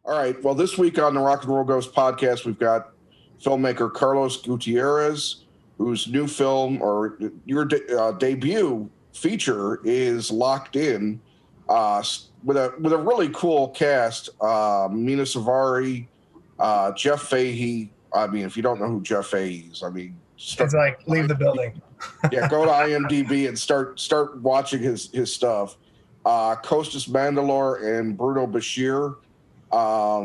All right. Well, this week on the Rock and Roll Ghost podcast, we've got filmmaker Carlos Gutierrez, whose new film or your debut feature is Locked In, with a really cool cast. Mena Suvari, Jeff Fahey. I mean, if you don't know who Jeff Fahey is, I mean, it's like leave the building. Yeah, go to IMDb and start watching his stuff. Costas Mandylor and Bruno Bichir. How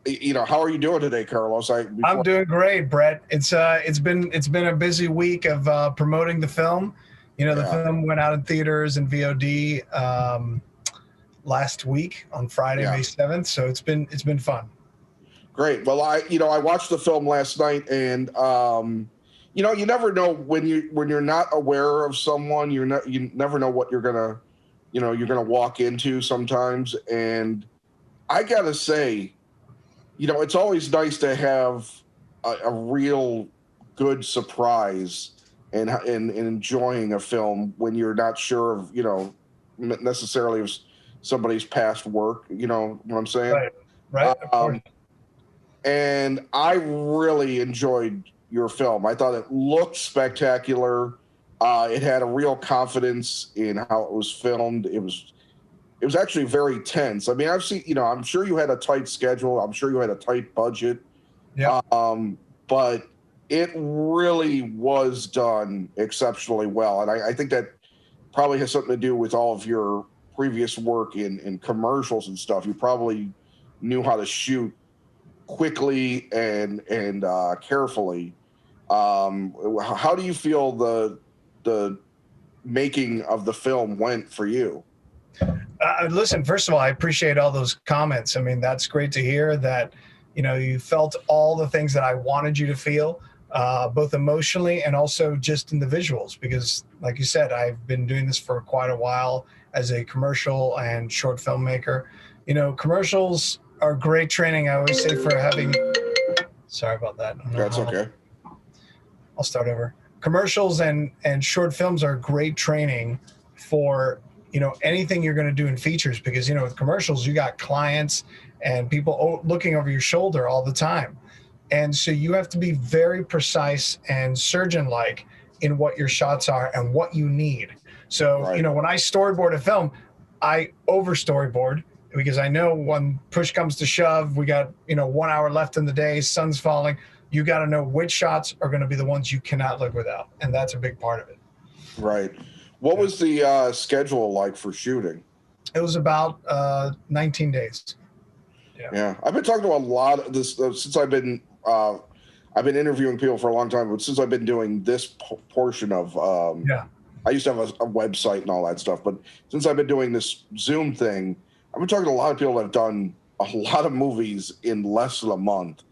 are you doing today, Carlos? I'm doing great, Brett. It's been a busy week of promoting the film. The film went out in theaters and VOD last week on Friday, May 7th. So it's been fun. Great. Well, I watched the film last night, and you never know when you're not aware of someone, you never know what you're gonna walk into sometimes. And I gotta say, it's always nice to have a real good surprise and enjoying a film when you're not sure of, necessarily of somebody's past work. You know what I'm saying? Right. And I really enjoyed your film. I thought it looked spectacular. It had a real confidence in how it was filmed. It was actually very tense. I mean, I've seen, I'm sure you had a tight schedule. I'm sure you had a tight budget. Yeah. But it really was done exceptionally well. And I think that probably has something to do with all of your previous work in commercials and stuff. You probably knew how to shoot quickly and carefully. How do you feel the making of the film went for you? Listen, first of all, I appreciate all those comments. I mean, that's great to hear that, you felt all the things that I wanted you to feel, both emotionally and also just in the visuals, because like you said, I've been doing this for quite a while as a commercial and short filmmaker. Commercials are great training. I always say for having, sorry about that. That's okay. I'll start over. Commercials and short films are great training for, anything you're going to do in features, because, with commercials, you got clients and people looking over your shoulder all the time. And so you have to be very precise and surgeon-like in what your shots are and what you need. So, right. When I storyboard a film, I over storyboard, because I know when push comes to shove, we got, 1 hour left in the day, sun's falling. You got to know which shots are going to be the ones you cannot live without. And that's a big part of it. Right. What was the schedule like for shooting? It was about 19 days. Yeah. I've been talking to a lot of this since I've been interviewing people for a long time, but since I've been doing this portion of, I used to have a website and all that stuff, but since I've been doing this Zoom thing, I've been talking to a lot of people that have done a lot of movies in less than a month.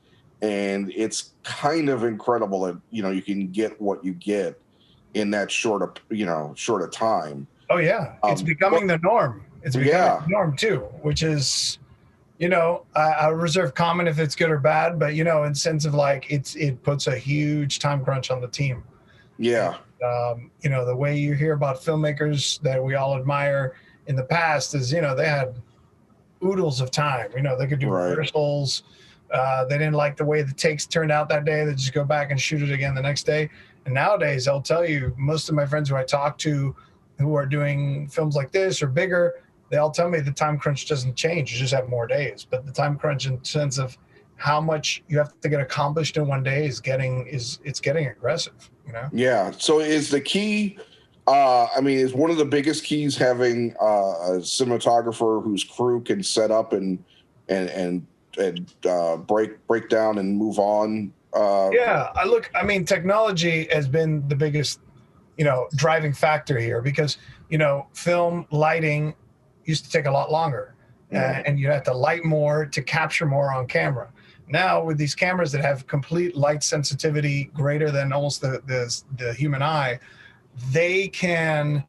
And it's kind of incredible that, you can get what you get in that short of time. Oh yeah. It's becoming the norm. It's becoming the norm too, which is, I reserve comment if it's good or bad, but in sense of like, it puts a huge time crunch on the team. Yeah. And, the way you hear about filmmakers that we all admire in the past is, they had oodles of time, they could do rehearsals. They didn't like the way the takes turned out that day. They just go back and shoot it again the next day. And nowadays, I'll tell you, most of my friends who I talk to who are doing films like this or bigger, they all tell me the time crunch doesn't change. You just have more days. But the time crunch in sense of how much you have to get accomplished in one day is getting aggressive, Yeah. So is the key, is one of the biggest keys having a cinematographer whose crew can set up and break down and move on? Technology has been the biggest, driving factor here, because, film lighting used to take a lot longer, and you have to light more to capture more on camera. Now with these cameras that have complete light sensitivity greater than almost the human eye, they can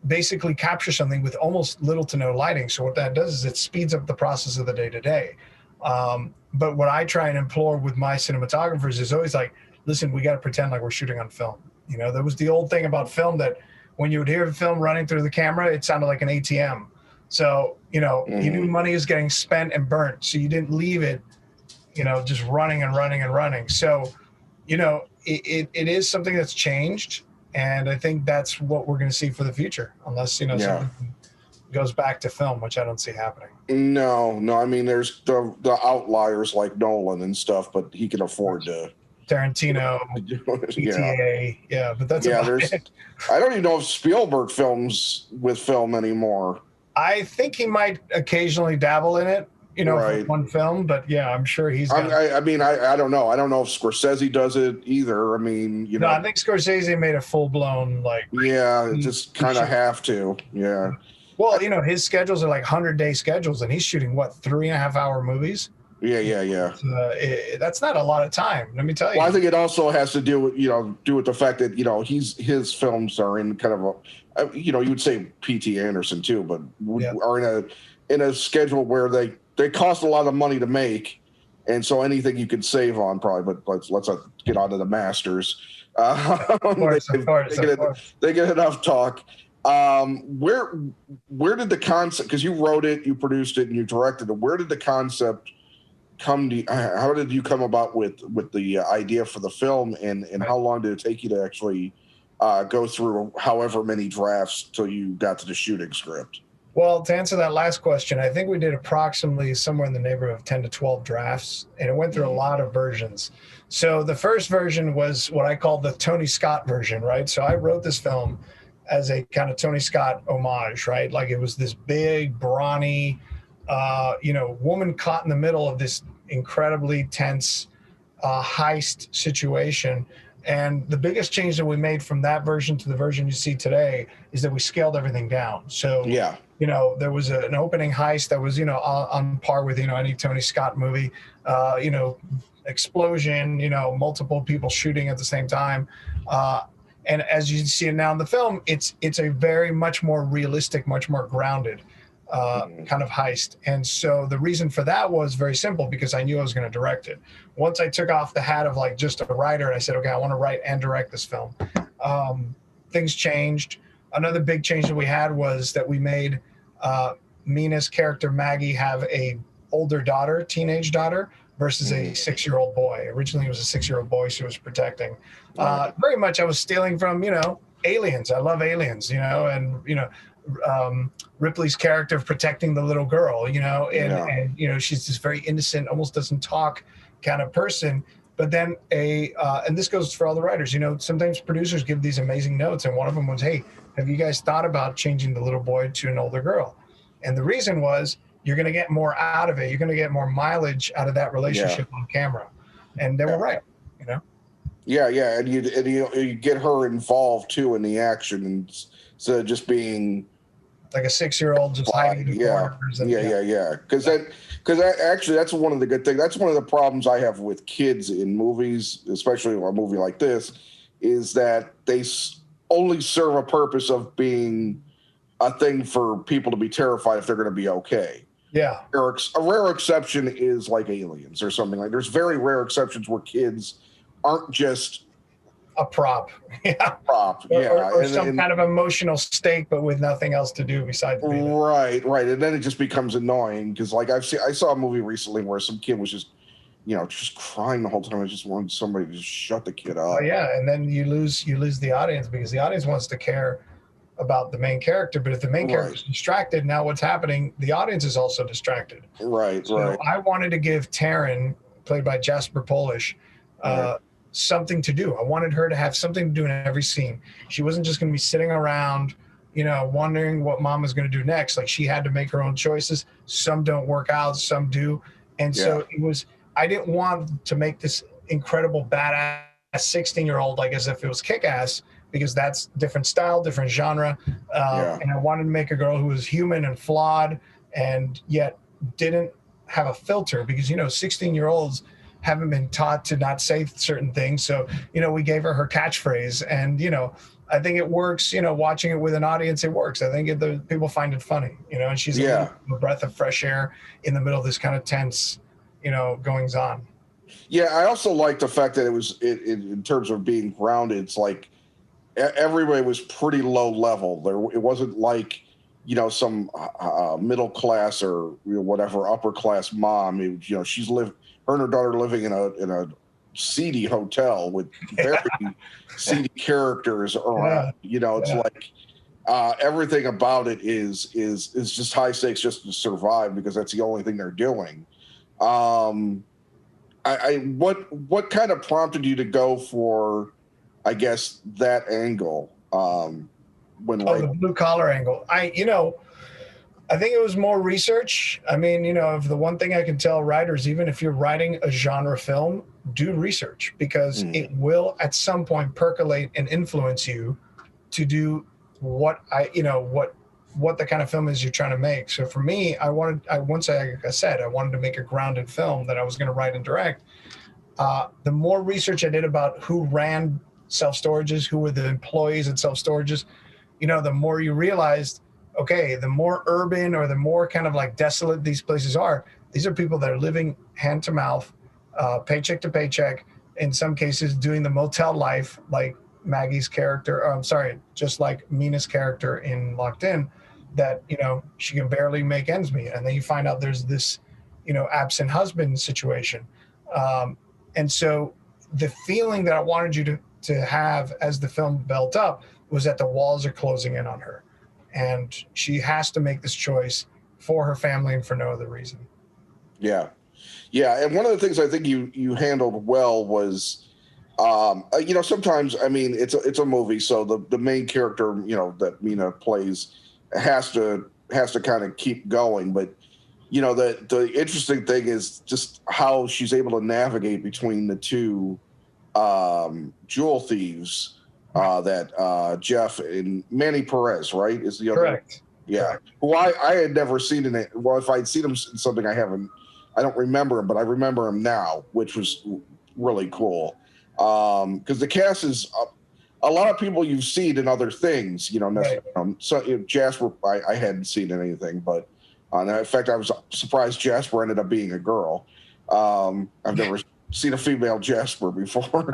basically capture something with almost little to no lighting. So what that does is it speeds up the process of the day-to-day. But what I try and implore with my cinematographers is always like, listen, we got to pretend like we're shooting on film. There was the old thing about film that when you would hear the film running through the camera, it sounded like an ATM. So You know, you knew money is getting spent and burnt, so you didn't leave it, you know, just running and running and running. So, you know, it is something that's changed, and I think that's what we're going to see for the future, unless, you know, something goes back to film, which I don't see happening. No. I mean, there's the outliers like Nolan and stuff, but he can afford to. Tarantino, GTA, yeah, but that's about it. I don't even know if Spielberg films with film anymore. I think he might occasionally dabble in it, you know, for one film, but yeah, I'm sure he's. I mean, I don't know. I don't know if Scorsese does it either. I mean, you know, I think Scorsese made a full blown just kind of have to, yeah. Well, you know, his schedules are like 100-day schedules, and he's shooting 3.5-hour movies. Yeah. That's not a lot of time. Let me tell you. Well, I think it also has to do with the fact that, you know, his films are in kind of a, you know, you would say P.T. Anderson too, but are in a schedule where they cost a lot of money to make, and so anything you can save on probably. But let's not get on to the masters. Of course. They get enough talk. Where did the concept? Because you wrote it, you produced it, and you directed it. Where did the concept come to? How did you come about with the idea for the film, and how long did it take you to actually go through however many drafts till you got to the shooting script? Well, to answer that last question, I think we did approximately somewhere in the neighborhood of 10 to 12 drafts, and it went through a lot of versions. So the first version was what I call the Tony Scott version, right? So I wrote this film as a kind of Tony Scott homage, right? Like it was this big, brawny, woman caught in the middle of this incredibly tense heist situation. And the biggest change that we made from that version to the version you see today is that we scaled everything down. So, you know, there was an opening heist that was, you know, on par with, you know, any Tony Scott movie, explosion, you know, multiple people shooting at the same time. And as you see it now in the film, it's a very much more realistic, much more grounded kind of heist. And so the reason for that was very simple, because I knew I was going to direct it. Once I took off the hat of like just a writer and I said, okay, I want to write and direct this film, things changed. Another big change that we had was that we made Mena's character Maggie have a older daughter, teenage daughter, versus a 6-year-old boy. Originally, it was a 6-year-old boy she was protecting. Very much I was stealing from, you know, Aliens. I love Aliens, you know, and, you know, Ripley's character of protecting the little girl, you know, and you know, she's this very innocent, almost doesn't talk kind of person. But then and this goes for all the writers, you know, sometimes producers give these amazing notes. And one of them was, hey, have you guys thought about changing the little boy to an older girl? And the reason was, you're going to get more out of it. You're going to get more mileage out of that relationship on camera. And they were right, you know? Yeah. And you get her involved too in the action, and instead of just being like a 6-year-old just hiding in the corners. Because actually that's one of the good things. That's one of the problems I have with kids in movies, especially a movie like this, is that they only serve a purpose of being a thing for people to be terrified if they're going to be okay. Yeah. A rare exception is like Aliens or something. Like, there's very rare exceptions where kids aren't just a prop. Or some kind of emotional stake, but with nothing else to do besides being right. And then it just becomes annoying, because like I saw a movie recently where some kid was just, you know, just crying the whole time. I just wanted somebody to just shut the kid up. Oh yeah, and then you lose the audience, because the audience wants to care about the main character, but if the main character is distracted, now what's happening? The audience is also distracted. So I wanted to give Taryn, played by Jasper Polish, something to do. I wanted her to have something to do in every scene. She wasn't just going to be sitting around, you know, wondering what mom was going to do next. Like, she had to make her own choices. Some don't work out, some do. And so it was, I didn't want to make this incredible badass 16-year-old like as if it was Kick-Ass, because that's different style, different genre. And I wanted to make a girl who was human and flawed, and yet didn't have a filter, because, you know, 16-year-olds haven't been taught to not say certain things. So, you know, we gave her catchphrase, and, you know, I think it works, you know, watching it with an audience, it works. I think the people find it funny, you know, and she's a breath of fresh air in the middle of this kind of tense, you know, goings on. Yeah. I also like the fact that it was, in terms of being grounded, it's like everybody was pretty low level there. It wasn't like, some middle class or whatever upper class mom. She's her and her daughter living in a seedy hotel with very seedy characters around. It's like everything about it is just high stakes just to survive, because that's the only thing they're doing. What kind of prompted you to go for, I guess, that angle? The blue collar angle. I think it was more research. I mean, if the one thing I can tell writers, even if you're writing a genre film, do research, because it will at some point percolate and influence you to do what the kind of film is you're trying to make. So for me, I wanted to make a grounded film that I was going to write and direct. The more research I did about who ran self-storages, who were the employees at self-storages, the more you realized, okay, the more urban or the more kind of like desolate these places are, these are people that are living hand to mouth, paycheck to paycheck, in some cases doing the motel life, like Maggie's character, just like Mena's character in Locked In, that, she can barely make ends meet. And then you find out there's this, absent husband situation. And so the feeling that I wanted you to have as the film built up was that the walls are closing in on her, and she has to make this choice for her family and for no other reason. Yeah. And one of the things I think you handled well was, sometimes, I mean, it's a movie, so the main character, that Mena plays has to kind of keep going. But, the interesting thing is just how she's able to navigate between the two jewel thieves, that Jeff and Manny Perez, right, is the other. Correct. Yeah. Correct. Who I had never seen in it. Well, if I'd seen him in something, I don't remember him, but I remember him now, which was really cool. Because the cast is a lot of people you've seen in other things, Right. So Jasper, I hadn't seen in anything, but in fact, I was surprised Jasper ended up being a girl. I've never seen a female Jasper before.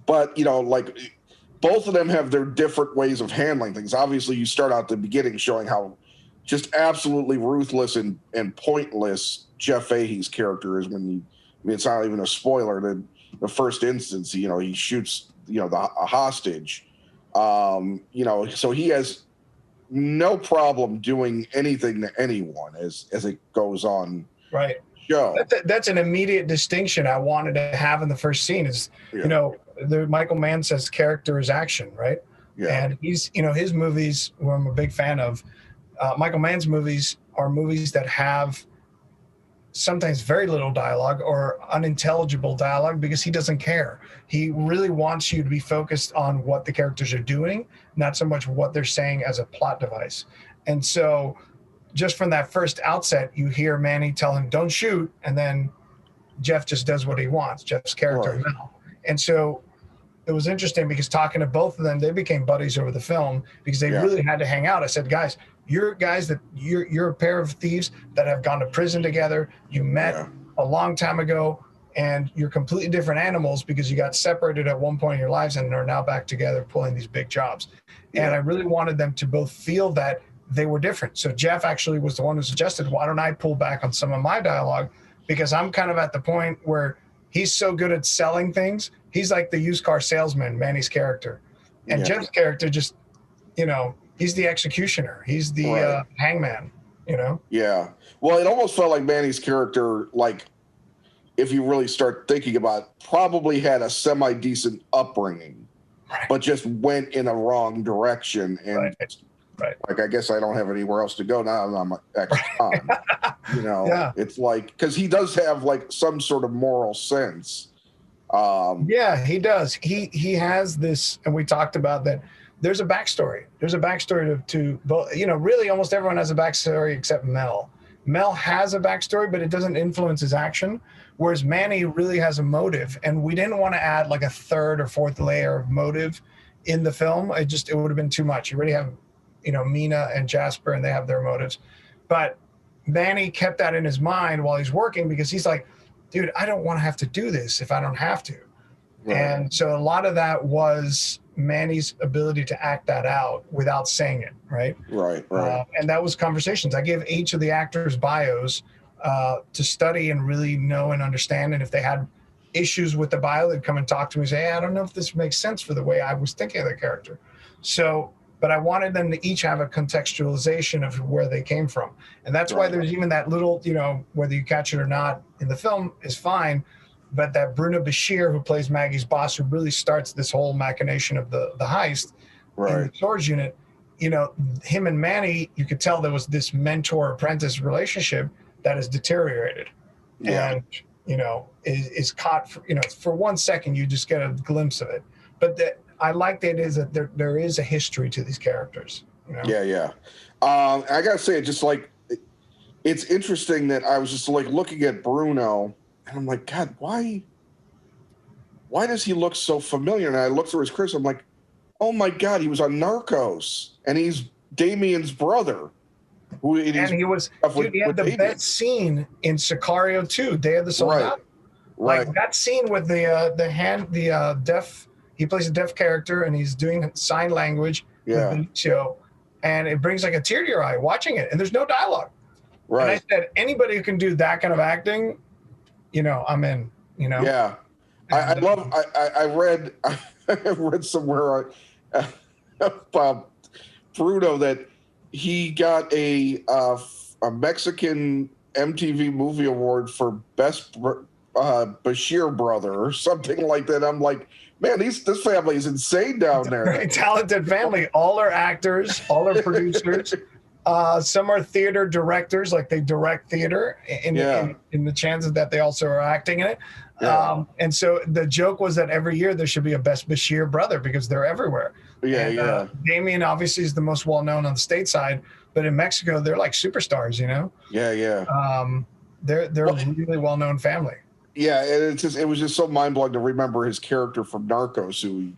But, like, both of them have their different ways of handling things. Obviously, you start out at the beginning showing how just absolutely ruthless and pointless Jeff Fahey's character is it's not even a spoiler. The first instance, he shoots, a hostage. So he has no problem doing anything to anyone as it goes on. Right. Show. That's an immediate distinction I wanted to have in the first scene is, the Michael Mann says character is action, right? Yeah. And he's, his movies, who I'm a big fan of, Michael Mann's movies are movies that have sometimes very little dialogue or unintelligible dialogue because he doesn't care. He really wants you to be focused on what the characters are doing, not so much what they're saying as a plot device. And so just from that first outset, you hear Manny tell him, don't shoot. And then Jeff just does what he wants, Jeff's character, right. Mel. And so it was interesting because talking to both of them, they became buddies over the film because they really had to hang out. I said, guys, you're a pair of thieves that have gone to prison together. You met a long time ago, and you're completely different animals because you got separated at one point in your lives and are now back together pulling these big jobs. Yeah. And I really wanted them to both feel that they were different. So Jeff actually was the one who suggested, why don't I pull back on some of my dialogue? Because I'm kind of at the point where he's so good at selling things. He's like the used car salesman, Manny's character. And Jeff's character just, he's the executioner. He's the hangman, Yeah. Well, it almost felt like Manny's character, like, if you really start thinking about it, probably had a semi-decent upbringing, but just went in a wrong direction. And like, I guess I don't have anywhere else to go now. I'm ex-con. It's like, because he does have like some sort of moral sense. He does. He has this, and we talked about that. There's a backstory. There's a backstory to both. Really, almost everyone has a backstory except Mel. Mel has a backstory, but it doesn't influence his action. Whereas Manny really has a motive, and we didn't want to add like a third or fourth layer of motive in the film. It would have been too much. You already have, Mena and Jasper, and they have their motives. But Manny kept that in his mind while he's working because he's like, dude, I don't want to have to do this if I don't have to. Right. And so a lot of that was Manny's ability to act that out without saying it, right? Right. And that was conversations. I gave each of the actors bios to study and really know and understand. And if they had issues with the bio, they'd come and talk to me and say, hey, I don't know if this makes sense for the way I was thinking of the character. So, but I wanted them to each have a contextualization of where they came from. And that's why there's even that little, you know, whether you catch it or not in the film is fine. But that Bruno Bichir, who plays Maggie's boss, who really starts this whole machination of the heist in the storage unit, you know, him and Manny, you could tell there was this mentor-apprentice relationship that has deteriorated. Yeah. And, you know, is caught, for, you know, for 1 second, you just get a glimpse of it. But I like that is that there is a history to these characters. You know? Yeah. I got to say, just like, it's interesting that I was just like looking at Bruno, and I'm like, God, why does he look so familiar? And I looked through his credits. I'm like, oh my God, he was on Narcos, and he's Damien's brother. And he was, dude, he had the best scene in Sicario 2, Day of the Soldado. Right. Like that scene with the deaf. He plays a deaf character, and he's doing sign language with Benicio, and it brings like a tear to your eye watching it. And there's no dialogue. Right. And I said, anybody who can do that kind of acting, you know, I'm in. You know. Yeah. I read somewhere about Bruno that he got a Mexican MTV Movie Award for Best Bichir Brother or something like that. I'm like, man, this family is insane down there. Very talented family. All are actors. All are producers. Some are theater directors, like they direct theater in the chances that they also are acting in it. Yeah. And so the joke was that every year there should be a Best Bichir Brother because they're everywhere. Damien obviously is the most well-known on the stateside, but in Mexico, they're like superstars, you know? They're a really well-known family. Yeah, and it was just so mind-blowing to remember his character from Narcos, who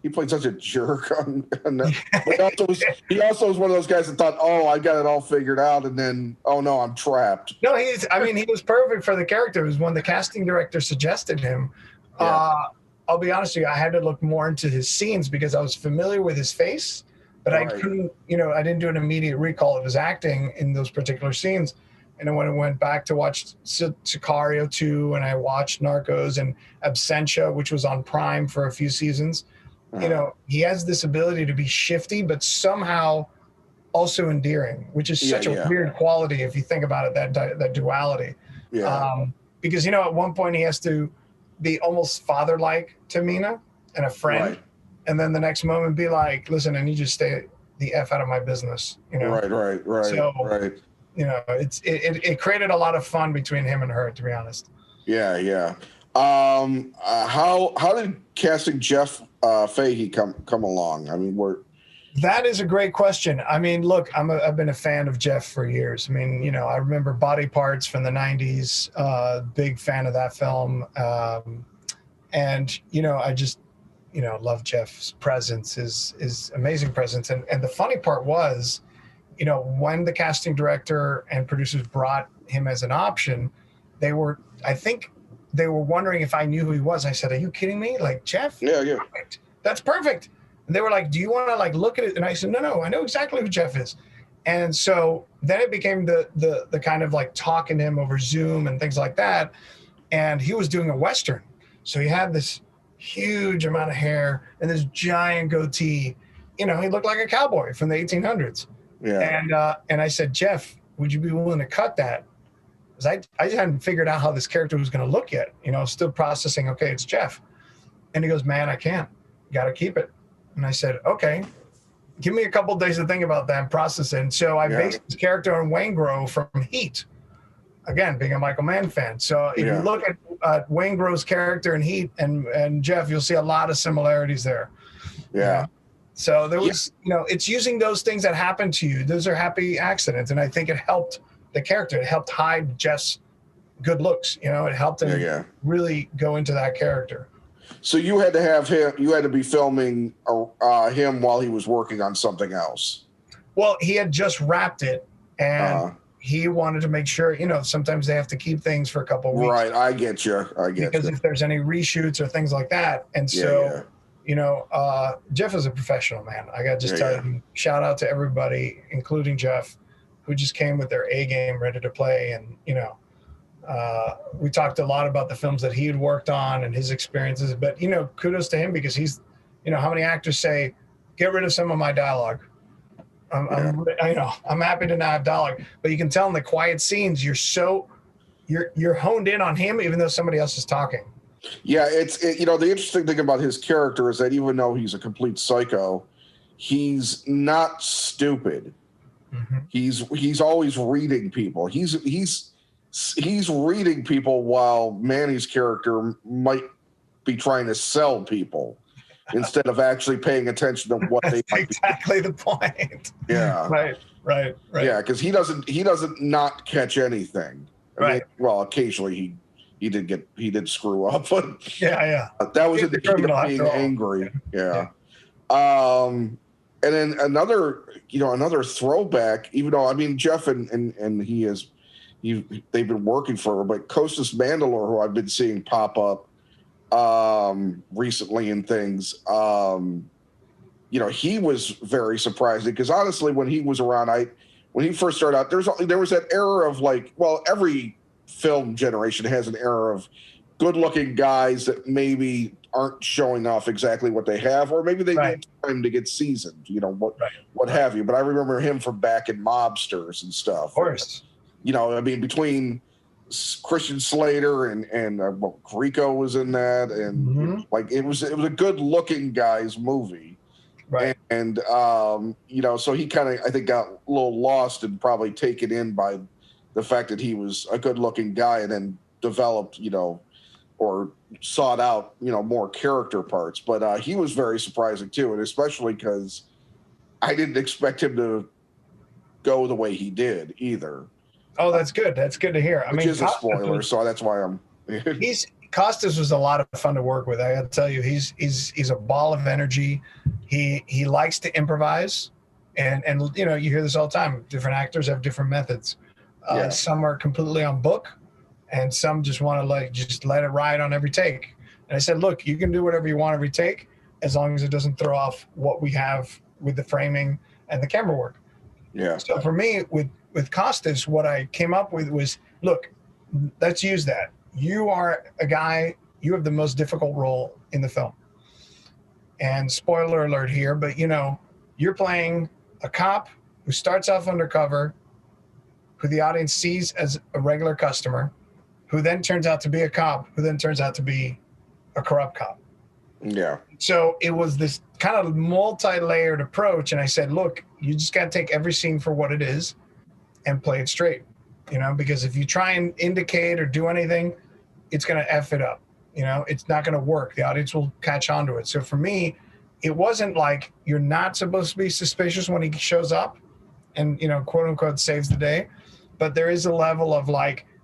he played such a jerk on that. But he also was one of those guys that thought, oh, I got it all figured out, and then, oh no, I'm trapped. No, he was perfect for the character. It was when the casting director suggested him. I'll be honest with you, I had to look more into his scenes because I was familiar with his face, but I couldn't, you know, I didn't do an immediate recall of his acting in those particular scenes. And then when I went back to watch Sicario 2 and I watched Narcos and Absentia, which was on Prime for a few seasons, you know, he has this ability to be shifty, but somehow also endearing, which is such a weird quality if you think about it, that duality. Yeah. Because, you know, at one point he has to be almost father-like to Mena and a friend. Right. And then the next moment be like, listen, I need you to stay the F out of my business. You know? Right. So, you know, it created a lot of fun between him and her, to be honest. Yeah. How did casting Jeff Fahey come along? I mean, that is a great question. I mean, look, I've been a fan of Jeff for years. I mean, you know, I remember Body Parts from the 90s, big fan of that film. And, you know, I just, you know, love Jeff's presence, his amazing presence. And the funny part was, you know, when the casting director and producers brought him as an option, I think they were wondering if I knew who he was. I said, are you kidding me? Like, Jeff? Yeah. Perfect. That's perfect. And they were like, do you want to like look at it? And I said, no, I know exactly who Jeff is. And so then it became the kind of like talking to him over Zoom and things like that. And he was doing a Western. So he had this huge amount of hair and this giant goatee. You know, he looked like a cowboy from the 1800s. Yeah. And I said, Jeff, would you be willing to cut that? Because I just hadn't figured out how this character was going to look yet. You know, still processing, okay, it's Jeff. And he goes, man, I can't. Got to keep it. And I said, okay, give me a couple of days to think about that and process it. And so I based his character on Waingro from Heat. Again, being a Michael Mann fan. So if you look at Waingro's character in Heat and Jeff, you'll see a lot of similarities there. Yeah. So there was, you know, it's using those things that happen to you. Those are happy accidents. And I think it helped the character. It helped hide Jeff's good looks. You know, it helped him really go into that character. So you had to have him, you had to be filming him while he was working on something else. Well, he had just wrapped it and he wanted to make sure, you know, sometimes they have to keep things for a couple of weeks. Right. I get you. Because if there's any reshoots or things like that. And so Jeff is a professional, man. I got to just tell Yeah. you, shout out to everybody, including Jeff, who just came with their A game ready to play. And, we talked a lot about the films that he had worked on and his experiences, but, kudos to him because he's, how many actors say, get rid of some of my dialogue. I'm happy to not have dialogue, but you can tell in the quiet scenes, you're honed in on him, even though somebody else is talking. Yeah, the interesting thing about his character is that even though he's a complete psycho, he's not stupid. Mm-hmm. He's always reading people. He's reading people while Manny's character might be trying to sell people instead of actually paying attention to what they might exactly the point. Yeah. Right. Yeah, because he doesn't not catch anything. I mean, well, occasionally he did screw up, but yeah. That was in the heat of being angry. Yeah. And then another throwback, even though I mean Jeff and they've been working for, but Costas Mandylor, who I've been seeing pop up recently in things, he was very surprising because honestly, when he was around, when he first started out, there was that era of every film generation has an era of good-looking guys that maybe aren't showing off exactly what they have, or maybe they need time to get seasoned, what have you. But I remember him from back in Mobsters and stuff. Of course. Between Christian Slater and Rico was in that, and it was a good-looking guy's movie. Right. And so he kind of, I think, got a little lost and probably taken in by the fact that he was a good-looking guy, and then developed, or sought out, more character parts. But he was very surprising too, and especially because I didn't expect him to go the way he did either. Oh, that's good. That's good to hear. Which is a spoiler, so that's why I'm. Costas was a lot of fun to work with. I got to tell you, he's a ball of energy. He likes to improvise, and you hear this all the time. Different actors have different methods. Some are completely on book, and some just want to just let it ride on every take. And I said, look, you can do whatever you want every take, as long as it doesn't throw off what we have with the framing and the camera work. Yeah. So for me, with Costas, what I came up with was, look, let's use that. You are a guy, you have the most difficult role in the film. And spoiler alert here, but you're playing a cop who starts off undercover, who the audience sees as a regular customer, who then turns out to be a cop, who then turns out to be a corrupt cop. Yeah. So it was this kind of multi-layered approach. And I said, look, you just got to take every scene for what it is and play it straight, because if you try and indicate or do anything, it's going to F it up. It's not going to work. The audience will catch on to it. So for me, it wasn't like you're not supposed to be suspicious when he shows up and, quote unquote, saves the day. But there is a level of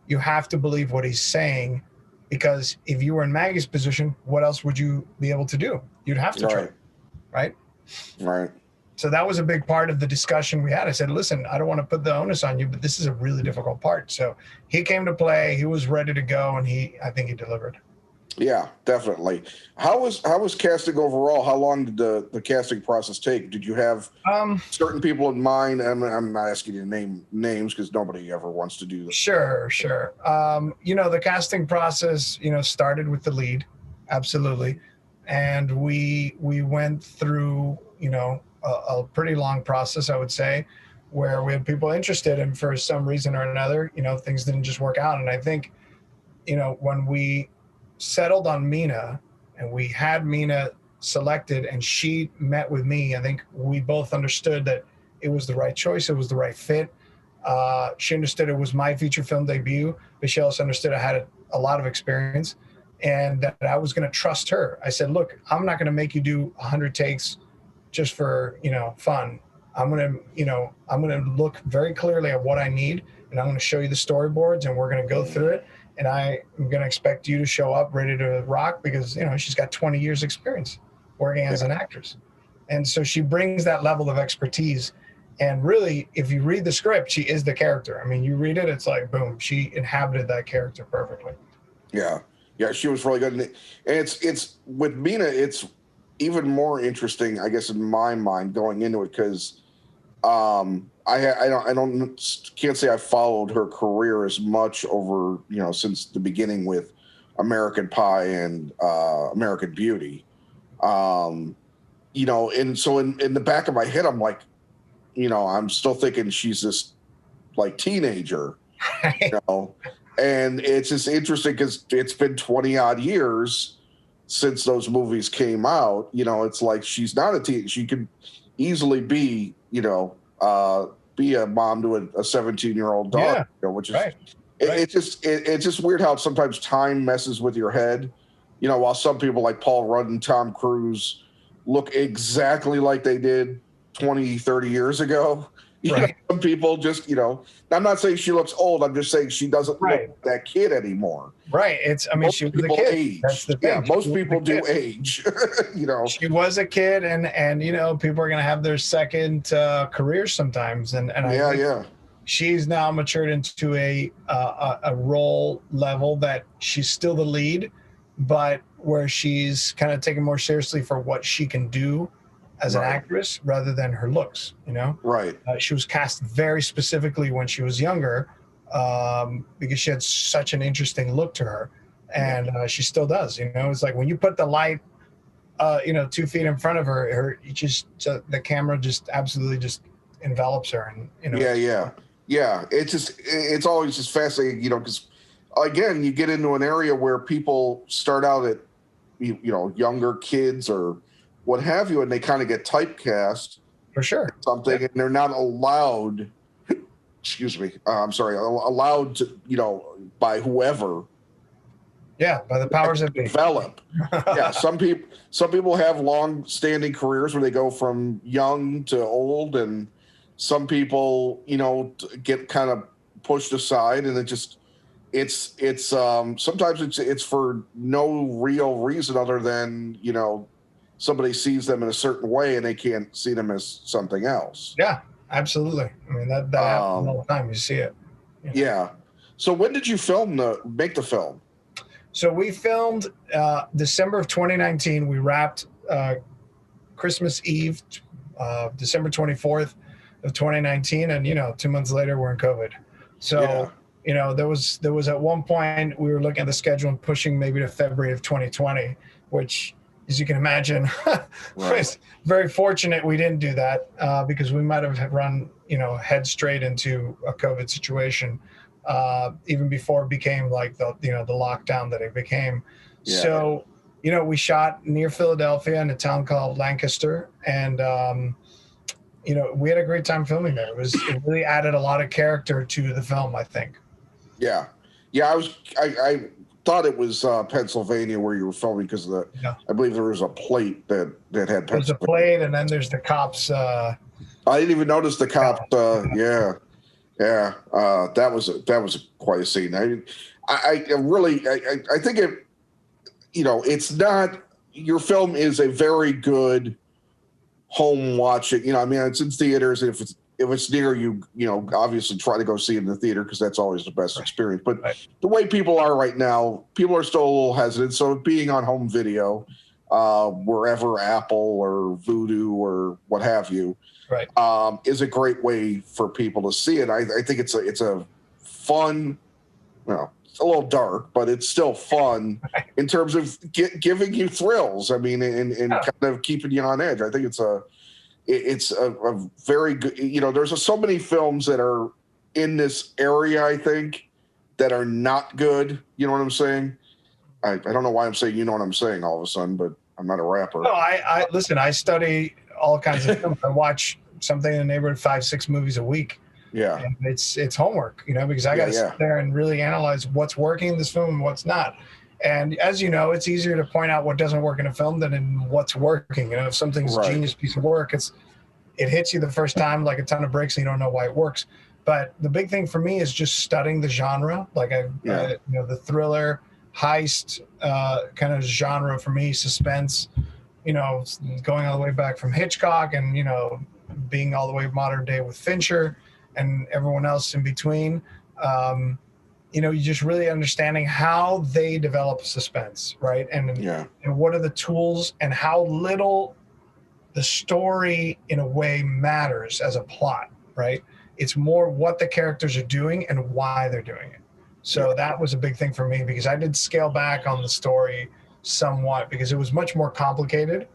you have to believe what he's saying, because if you were in Maggie's position, what else would you be able to do? You'd have to try, right? Right. So that was a big part of the discussion we had. I said, listen, I don't want to put the onus on you, but this is a really difficult part. So he came to play, he was ready to go, and I think he delivered. Yeah, definitely. How was casting overall? How long did the casting process take? Did you have certain people in mind? I'm not asking you to name names because nobody ever wants to do this. Sure. The casting process, started with the lead, absolutely, and we went through, a pretty long process, I would say, where we had people interested, and for some reason or another, things didn't just work out. And I think, when we settled on Mena and we had Mena selected and she met with me, I think we both understood that it was the right choice. It was the right fit. She understood it was my feature film debut, but she also understood I had a lot of experience and that I was going to trust her. I said, look, I'm not going to make you do 100 takes just for, fun. I'm going to look very clearly at what I need, and I'm going to show you the storyboards, and we're going to go through it. And I'm going to expect you to show up ready to rock because, she's got 20 years experience working as an actress. And so she brings that level of expertise. And really, if you read the script, she is the character. I mean, you read it, it's like, boom, she inhabited that character perfectly. Yeah. Yeah, she was really good. And it's with Mena, even more interesting, I guess, in my mind going into it, because can't say I followed her career as much over, since the beginning with American Pie and American Beauty. And so in the back of my head, I'm like, I'm still thinking she's this like teenager, and it's just interesting because it's been 20 odd years since those movies came out. It's like she's not a teen. She could easily be, be a mom to a 17-year-old daughter, which is right. It's just weird how sometimes time messes with your head. While some people like Paul Rudd and Tom Cruise look exactly like they did 20, 30 years ago. Some people just, I'm not saying she looks old. I'm just saying she doesn't look like that kid anymore. Right. She was a kid. Age. That's the thing. Yeah, most people do age. She was a kid, and people are going to have their second careers sometimes. And I think she's now matured into a role level that she's still the lead, but where she's kind of taken more seriously for what she can do as an actress rather than her looks, Right. She was cast very specifically when she was younger because she had such an interesting look to her, and she still does. It's like when you put the light, 2 feet in front of her, the camera just absolutely just envelops her, and Yeah. It's always just fascinating, because again, you get into an area where people start out at, younger kids or what have you, and they kind of get typecast for sure something, and they're not allowed. Excuse me. I'm sorry. Allowed to, by whoever. Yeah, by the powers that be. Develop. Yeah, some people have long-standing careers where they go from young to old, and some people, get kind of pushed aside, and it's sometimes it's for no real reason other than somebody sees them in a certain way and they can't see them as something else. Yeah, absolutely. I mean that happens all the time. You see it. Yeah. So when did you make the film? So we filmed December of 2019. We wrapped Christmas Eve, December 24th of 2019, and 2 months later we're in COVID. So there was at one point we were looking at the schedule and pushing maybe to February of 2020, which, as you can imagine, was very fortunate we didn't do that because we might have run head straight into a COVID situation even before it became like the lockdown that it became. Yeah. So we shot near Philadelphia in a town called Lancaster, and we had a great time filming there. It really added a lot of character to the film, I think. Yeah. I thought it was Pennsylvania where you were filming because I believe there was a plate that had Pennsylvania. There's a plate, and then there's the cops. I didn't even notice the cops. That was quite a scene. I think it. It's not. Your film is a very good home watching. It's in theaters. If it's near you, obviously try to go see it in the theater because that's always the best experience. But the way people are right now, people are still a little hesitant. So being on home video, wherever, Apple or Vudu or what have you, is a great way for people to see it. I think it's a fun, it's a little dark, but it's still fun in terms of giving you thrills. I mean, and kind of keeping you on edge. I think it's a very good, there's so many films that are in this area, I think, that are not good. You know what I'm saying? I don't know why I'm saying, what I'm saying all of a sudden, but I'm not a rapper. No, I listen, I study all kinds of films. I watch something in the neighborhood of 5-6 movies a week. Yeah. And it's homework, because I got to sit there and really analyze what's working in this film and what's not. And as you know, it's easier to point out what doesn't work in a film than in what's working. If something's a genius piece of work, it hits you the first time like a ton of bricks and you don't know why it works. But the big thing for me is just studying the genre, like the thriller, heist kind of genre for me, suspense, going all the way back from Hitchcock and, being all the way modern day with Fincher and everyone else in between. you just really understanding how they develop suspense, right? And what are the tools and how little the story in a way matters as a plot, right? It's more what the characters are doing and why they're doing it. So that was a big thing for me, because I did scale back on the story somewhat because it was much more complicated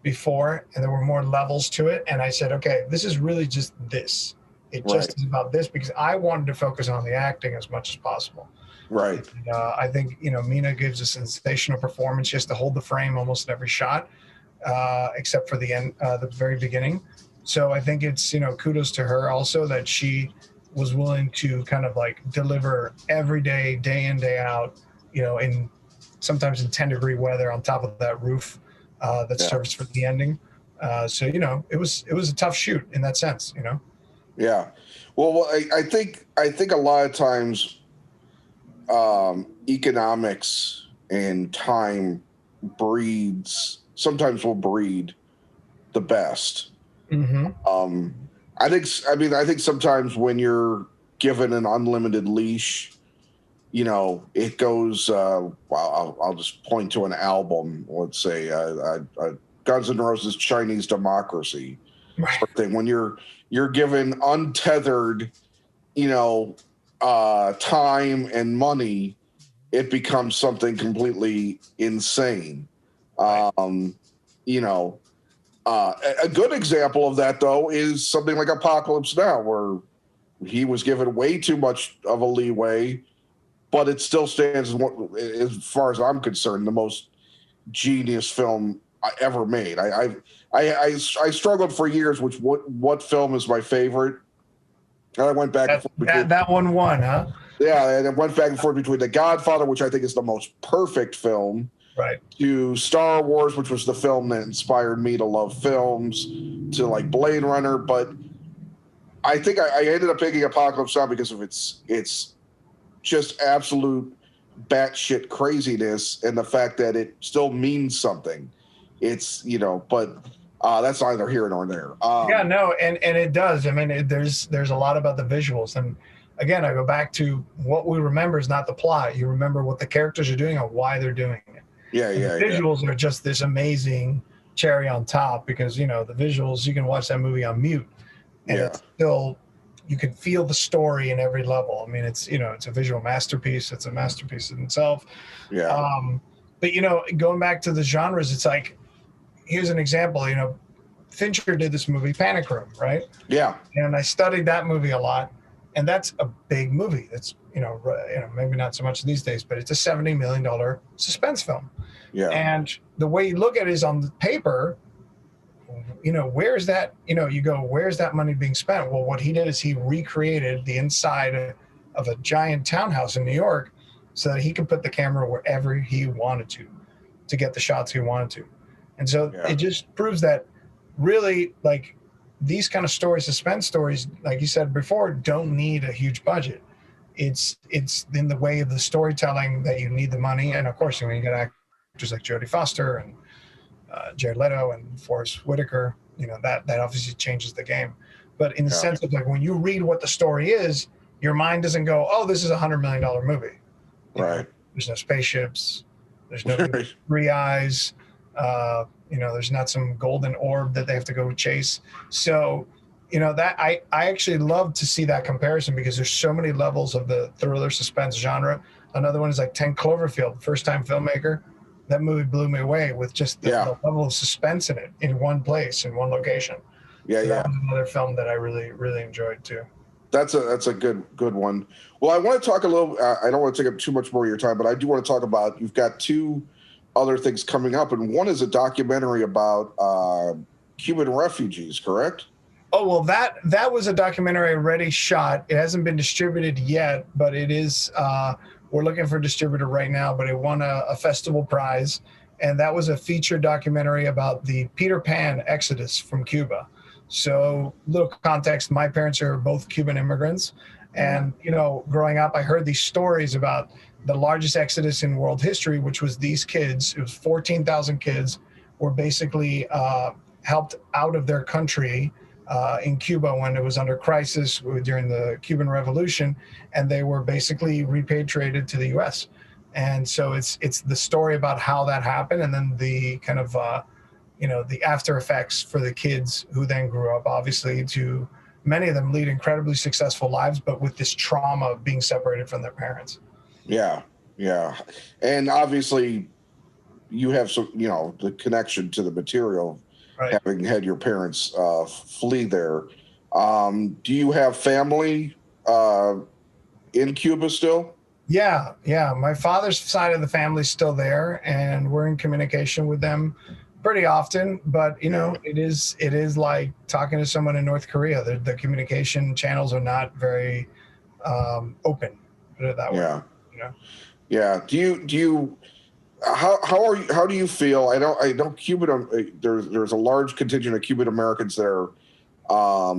before, and there were more levels to it. And I said, okay, this is really just this. It just is about this, because I wanted to focus on the acting as much as possible. Right. And, I think, Mena gives a sensational performance. She has to hold the frame almost in every shot, except for the end, the very beginning. So I think it's, kudos to her also that she was willing to kind of like deliver every day, day in, day out, in sometimes in 10-degree weather on top of that roof that serves for the ending. So, it was a tough shoot in that sense, Yeah. Well, I think a lot of times economics and time sometimes will breed the best. Mm-hmm. I think sometimes when you're given an unlimited leash, it goes, I'll just point to an album, let's say Guns N' Roses' Chinese Democracy. Right. Sort of thing. When you're given untethered, time and money, it becomes something completely insane. Right. A good example of that, though, is something like Apocalypse Now, where he was given way too much of a leeway, but it still stands as far as I'm concerned, the most genius film I ever made. I struggled for years with what film is my favorite. And I went back and forth between that one won, huh? Yeah, and it went back and forth between The Godfather, which I think is the most perfect film, right, to Star Wars, which was the film that inspired me to love films, to like Blade Runner. But I think I ended up picking Apocalypse Now because of its just absolute batshit craziness and the fact that it still means something. It's, but that's neither here nor there. And it does. I mean, there's a lot about the visuals. And again, I go back to what we remember is not the plot. You remember what the characters are doing and why they're doing it. The visuals are just this amazing cherry on top, because, the visuals, you can watch that movie on mute and it's still, you can feel the story in every level. I mean, it's, it's a visual masterpiece. It's a masterpiece in itself. Yeah. But, going back to the genres, it's like, here's an example, Fincher did this movie, Panic Room, right? Yeah. And I studied that movie a lot. And that's a big movie. That's, maybe not so much these days, but it's a $70 million suspense film. Yeah. And the way you look at it is on the paper, where's that, you go, where's that money being spent? Well, what he did is he recreated the inside of a giant townhouse in New York so that he could put the camera wherever he wanted to get the shots he wanted to. And so it just proves that really, like, these kind of stories, suspense stories, like you said before, don't need a huge budget. It's in the way of the storytelling that you need the money. And of course, when you get actors like Jodie Foster and Jared Leto and Forrest Whitaker, that obviously changes the game. But in the sense of, like, when you read what the story is, your mind doesn't go, oh, this is $100 million movie. Right. There's no spaceships. There's no 3 eyes. There's not some golden orb that they have to go chase. So, that I actually love to see that comparison, because there's so many levels of the thriller suspense genre. Another one is like 10 Cloverfield, First Time Filmmaker. That movie blew me away with just the level of suspense in it, in one place, in one location. That was another film that I really, really enjoyed too. That's a good one. Well, I want to talk a little. I don't want to take up too much more of your time, but I do want to talk about. You've got 2 other things coming up, and one is a documentary about Cuban refugees, correct? Oh, well, that was a documentary already shot. It hasn't been distributed yet, but it is. We're looking for a distributor right now, but it won a festival prize, and that was a feature documentary about the Peter Pan exodus from Cuba. So, little context: my parents are both Cuban immigrants, and growing up, I heard these stories about the largest exodus in world history, which was these kids. It was 14,000 kids were basically helped out of their country in Cuba when it was under crisis during the Cuban Revolution, and they were basically repatriated to the U.S. And so it's the story about how that happened, and then the kind of the after effects for the kids who then grew up, obviously, to many of them lead incredibly successful lives, but with this trauma of being separated from their parents. Yeah, yeah, and obviously you have some, the connection to the material, Right. having had your parents flee there. Do you have family in Cuba still? Yeah. My father's side of the family's still there, and we're in communication with them pretty often. But it is like talking to someone in North Korea. The communication channels are not very open. Put it that way. Yeah. Yeah. Do you how do you feel? I know Cuban. There's a large contingent of Cuban Americans that are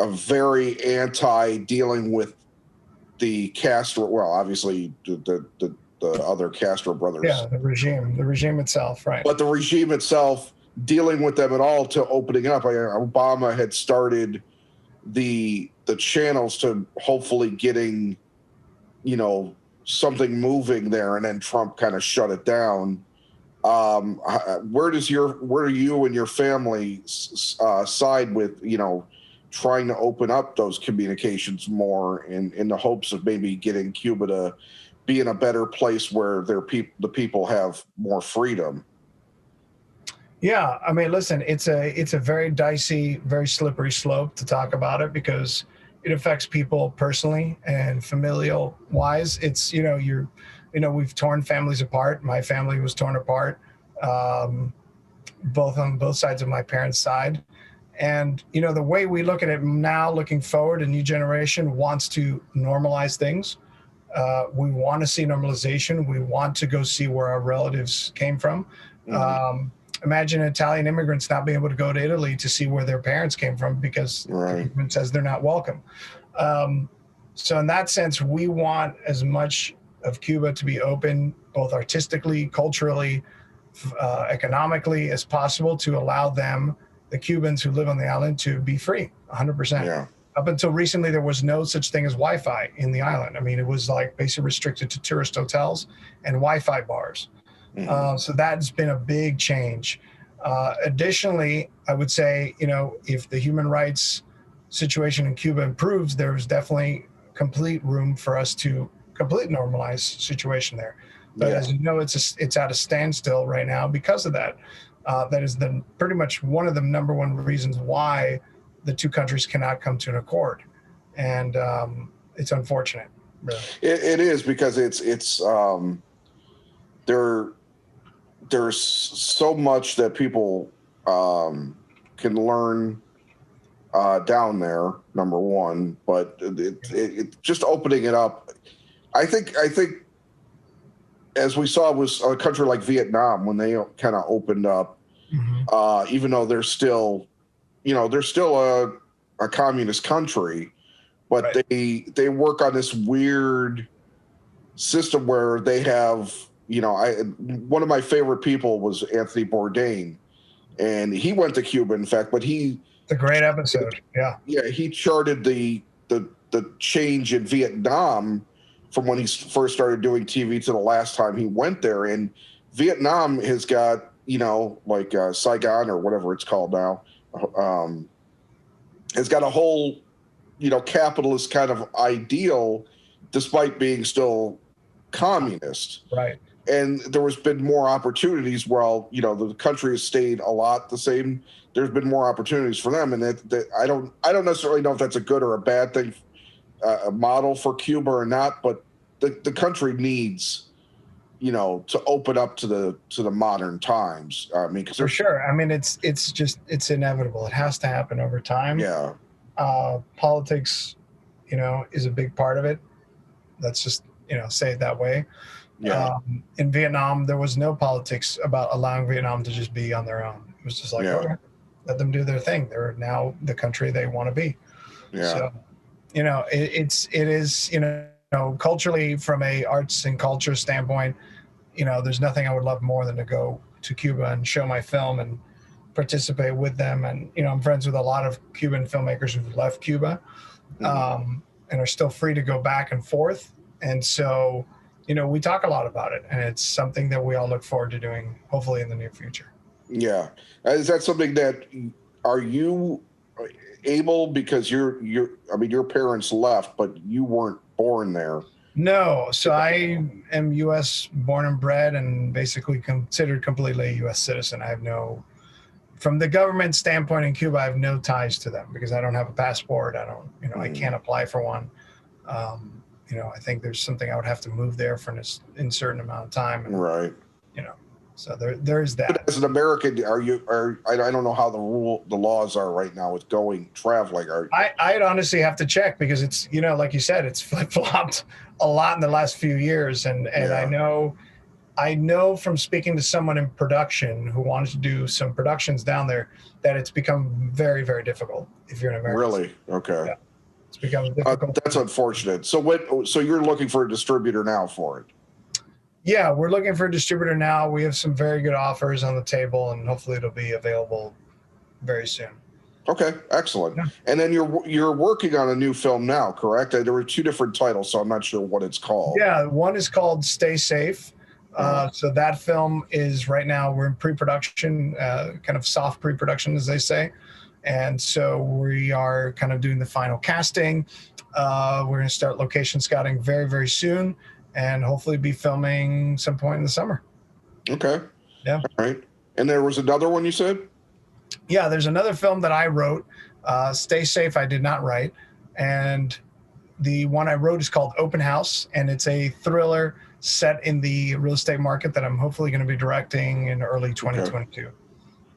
very anti dealing with the Castro. Well, obviously the other Castro brothers. Yeah, the regime itself, right? But the regime itself, dealing with them at all to opening up. Obama had started the channels to hopefully getting, something moving there, and then Trump kind of shut it down. Where do you and your family side with, trying to open up those communications more in the hopes of maybe getting Cuba to be in a better place where the people have more freedom? Yeah, I mean, listen, it's a very dicey, very slippery slope to talk about it, because it affects people personally and familial wise. It's we've torn families apart. My family was torn apart, both on both sides of my parents' side. And the way we look at it now, looking forward, a new generation wants to normalize things. We want to see normalization. We want to go see where our relatives came from. Mm-hmm. Imagine Italian immigrants not being able to go to Italy to see where their parents came from because the government says they're not welcome. So in that sense, we want as much of Cuba to be open, both artistically, culturally, economically as possible, to allow them, the Cubans who live on the island, to be free 100%. Yeah. Up until recently, there was no such thing as Wi-Fi in the island. I mean, it was like basically restricted to tourist hotels and Wi-Fi bars. Mm-hmm. So that's been a big change. Additionally, I would say, if the human rights situation in Cuba improves, there's definitely complete room for us to complete normalize situation there. But as you know, it's at a standstill right now because of that. That is pretty much one of the number one reasons why the two countries cannot come to an accord. And it's unfortunate. Really. It is, because there's so much that people can learn down there, number one, but it just opening it up. I think as we saw with a country like Vietnam, when they kind of opened up, mm-hmm. Even though they're still a communist country, but right. they work on this weird system where they have, one of my favorite people was Anthony Bourdain, and he went to Cuba, in fact, but it's a great episode. Yeah, he charted the change in Vietnam from when he first started doing TV to the last time he went there. And Vietnam has got, like Saigon, or whatever it's called now, has got a whole, capitalist kind of ideal, despite being still communist. Right. And there has been more opportunities. While, the country has stayed a lot the same, there's been more opportunities for them. And that I don't necessarily know if that's a good or a bad thing, a model for Cuba or not, but the country needs, to open up to the modern times. I mean, for sure. I mean, it's inevitable. It has to happen over time. Yeah. Politics, is a big part of it. Let's just, say it that way. Yeah. In Vietnam, there was no politics about allowing Vietnam to just be on their own. It was just like, okay, let them do their thing. They're now the country they want to be. Yeah. So, it is, culturally, from a arts and culture standpoint, there's nothing I would love more than to go to Cuba and show my film and participate with them. And, I'm friends with a lot of Cuban filmmakers who've left Cuba and are still free to go back and forth. And so, we talk a lot about it, and it's something that we all look forward to doing, hopefully in the near future. Yeah. Is that something that, are you able, because your parents left, but you weren't born there? No. So I am U.S. born and bred and basically considered completely a U.S. citizen. I have from the government standpoint in Cuba, I have no ties to them because I don't have a passport. I don't, I can't apply for one. I think there's something I would have to move there for a certain amount of time. And, right. So there's that. But as an American, I don't know how the laws are right now with traveling. I'd honestly have to check because it's, like you said, it's flip-flopped a lot in the last few years. And yeah. I know from speaking to someone in production who wanted to do some productions down there that it's become very, very difficult if you're an American. Really? Okay. Yeah. It's become difficult. That's unfortunate. So you're looking for a distributor now for it? Yeah, we're looking for a distributor now. We have some very good offers on the table, and hopefully it'll be available very soon. Okay, excellent. Yeah. And then you're working on a new film now, correct? There were 2 different titles, so I'm not sure what it's called. Yeah, one is called Stay Safe. So that film is right now, we're in pre-production, kind of soft pre-production, as they say. And so we are kind of doing the final casting. We're going to start location scouting very, very soon, and hopefully be filming some point in the summer. Okay. Yeah. All right. And there was another one you said? Yeah, there's another film that I wrote. Stay Safe, I did not write. And the one I wrote is called Open House, and it's a thriller set in the real estate market that I'm hopefully going to be directing in early 2022.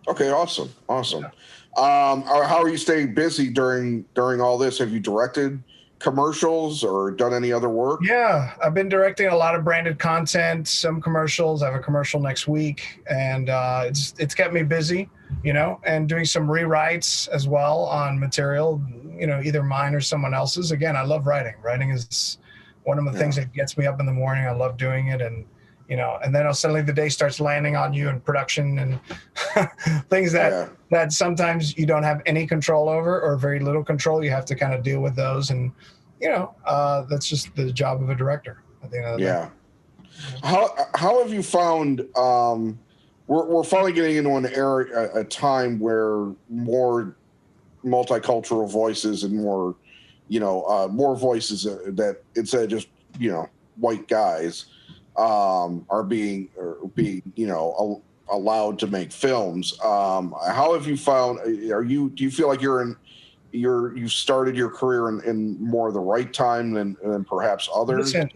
Okay, awesome. Yeah. How are you staying busy during all this? Have you directed commercials or done any other work? Yeah, I've been directing a lot of branded content, some commercials. I have a commercial next week, and it's kept me busy, and doing some rewrites as well on material, either mine or someone else's. Again, I love writing. Writing is one of the things that gets me up in the morning. I love doing it, and and then suddenly the day starts landing on you in production and things that sometimes you don't have any control over or very little control. You have to kind of deal with those, and that's just the job of a director at the end of the day. How have you found? We're finally getting into a time where more multicultural voices and more voices that instead of just white guys are being allowed to make films. How have you found? Do you feel like you've started your career in more the right time than perhaps others? Listen,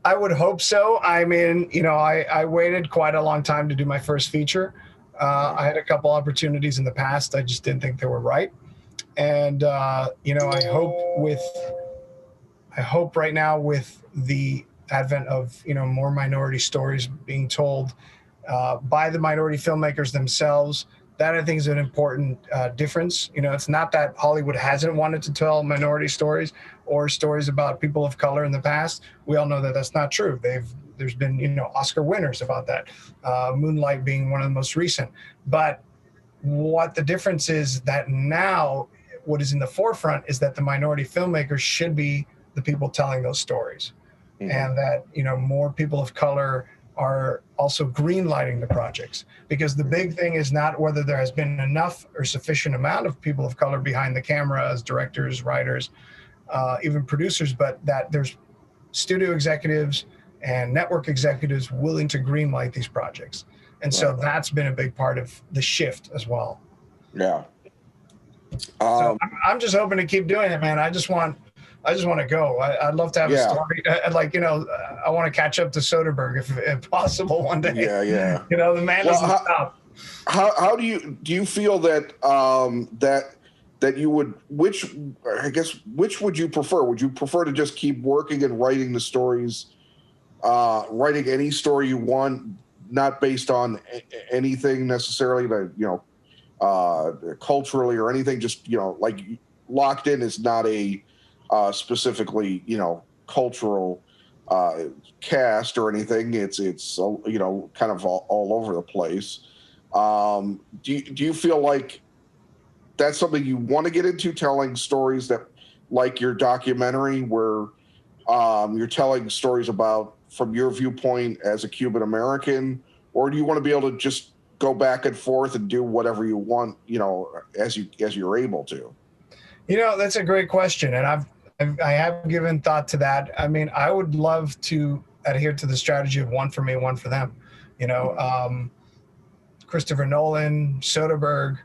I would hope so. I mean, I waited quite a long time to do my first feature. I had a couple opportunities in the past. I just didn't think they were right. And I hope right now with the advent of more minority stories being told by the minority filmmakers themselves, that I think is an important difference. It's not that Hollywood hasn't wanted to tell minority stories or stories about people of color in the past. We all know that that's not true. There's been Oscar winners about that, Moonlight being one of the most recent. But what the difference is that now what is in the forefront is that the minority filmmakers should be the people telling those stories. Mm-hmm. And that more people of color are also greenlighting the projects, because the big thing is not whether there has been enough or sufficient amount of people of color behind the camera as directors, writers, even producers, but that there's studio executives and network executives willing to greenlight these projects. And so that's been a big part of the shift as well. Yeah. So I'm just hoping to keep doing it, man. I just want to go. I'd love to have a story. I want to catch up to Soderbergh if possible one day. Yeah. The man doesn't stop. How do you feel that that you would, which would you prefer? Would you prefer to just keep working and writing the stories, writing any story you want, not based on anything necessarily that, culturally or anything, just, like Locked In is not a specifically, cultural cast or anything. It's kind of all over the place. Do you feel like that's something you want to get into, telling stories that, like your documentary, where you're telling stories about from your viewpoint as a Cuban American, or do you want to be able to just go back and forth and do whatever you want, as you're able to? That's a great question, and I have given thought to that. I mean, I would love to adhere to the strategy of one for me, one for them. Christopher Nolan, Soderbergh,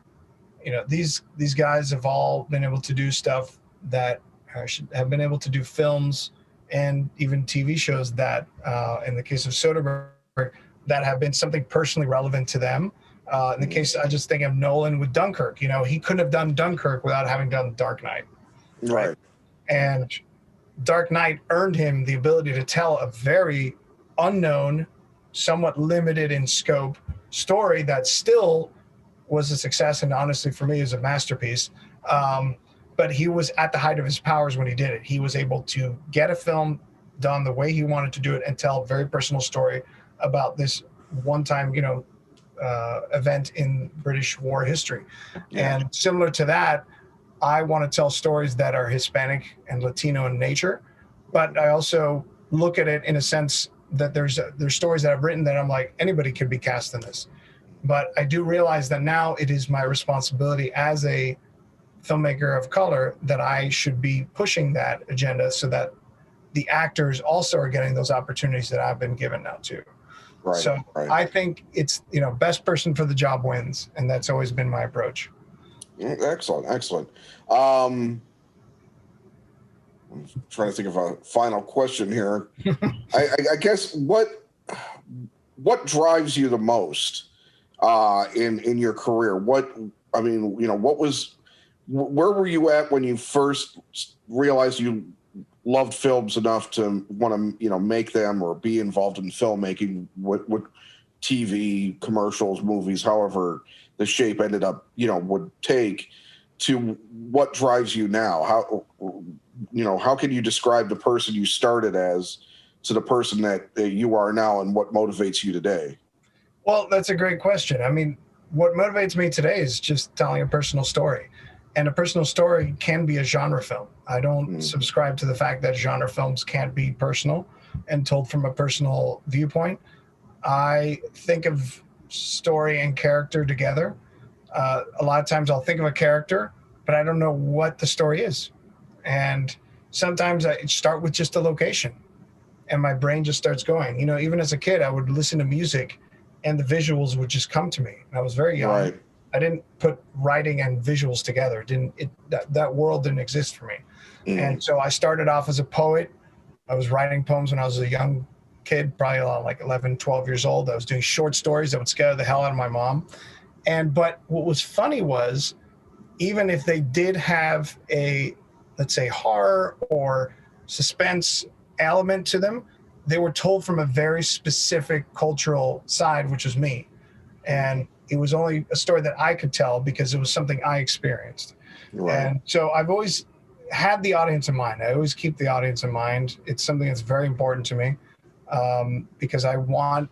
these guys have all been able to do stuff that have been able to do films and even TV shows that, in the case of Soderbergh, that have been something personally relevant to them. In the case, I just think of Nolan with Dunkirk. He couldn't have done Dunkirk without having done Dark Knight. Right. And Dark Knight earned him the ability to tell a very unknown, somewhat limited in scope story that still was a success, and honestly for me is a masterpiece. But he was at the height of his powers when he did it. He was able to get a film done the way he wanted to do it and tell a very personal story about this one-time, event in British war history. Yeah. And similar to that, I want to tell stories that are Hispanic and Latino in nature, but I also look at it in a sense that there's stories that I've written that I'm like, anybody could be cast in this. But I do realize that now it is my responsibility as a filmmaker of color that I should be pushing that agenda so that the actors also are getting those opportunities that I've been given now too. Right, so right. I think it's, best person for the job wins. And that's always been my approach. Excellent. I'm trying to think of a final question here. I guess what drives you the most in your career? Where were you at when you first realized you loved films enough to want to, make them or be involved in filmmaking? What TV, commercials, movies, however the shape ended up, would take, to what drives you now? How can you describe the person you started as to the person that you are now, and what motivates you today? Well, that's a great question. I mean, what motivates me today is just telling a personal story. And a personal story can be a genre film. I don't subscribe to the fact that genre films can't be personal and told from a personal viewpoint. I think of story and character together. A lot of times I'll think of a character, but I don't know what the story is. And sometimes I start with just a location and my brain just starts going. Even as a kid, I would listen to music and the visuals would just come to me. And I was very young. Right. I didn't put writing and visuals together. That world didn't exist for me. And so I started off as a poet. I was writing poems when I was a young kid, probably like 11, 12 years old. I was doing short stories that would scare the hell out of my mom. But what was funny was, even if they did have a, let's say, horror or suspense element to them, they were told from a very specific cultural side, which was me. And it was only a story that I could tell because it was something I experienced. Right. And so I've always had the audience in mind. I always keep the audience in mind. It's something that's very important to me, because I want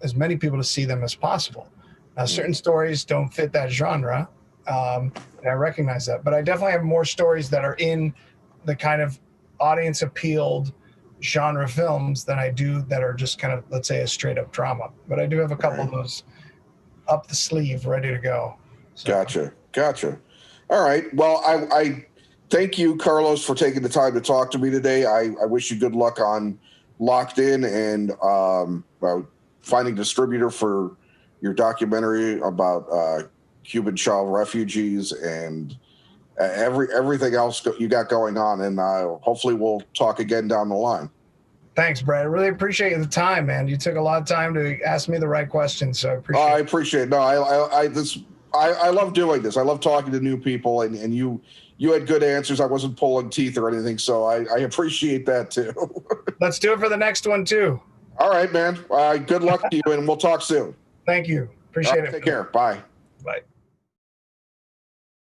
as many people to see them as possible. Now, certain stories don't fit that genre, and I recognize that. But I definitely have more stories that are in the kind of audience-appealed genre films than I do that are just kind of, let's say, a straight-up drama. But I do have a couple of those up the sleeve, ready to go. So. Gotcha. All right. Well, I thank you, Carlos, for taking the time to talk to me today. I wish you good luck on Locked In and finding a distributor for your documentary about Cuban child refugees and everything else you got going on. And hopefully we'll talk again down the line. Thanks, Brad. I really appreciate the time, man. You took a lot of time to ask me the right questions, so I appreciate it. I appreciate it. No, I love doing this. I love talking to new people, and you had good answers. I wasn't pulling teeth or anything, so I appreciate that too. Let's do it for the next one too. All right, man. Good luck to you, and we'll talk soon. Thank you. Appreciate it. Take care. Bye. Bye.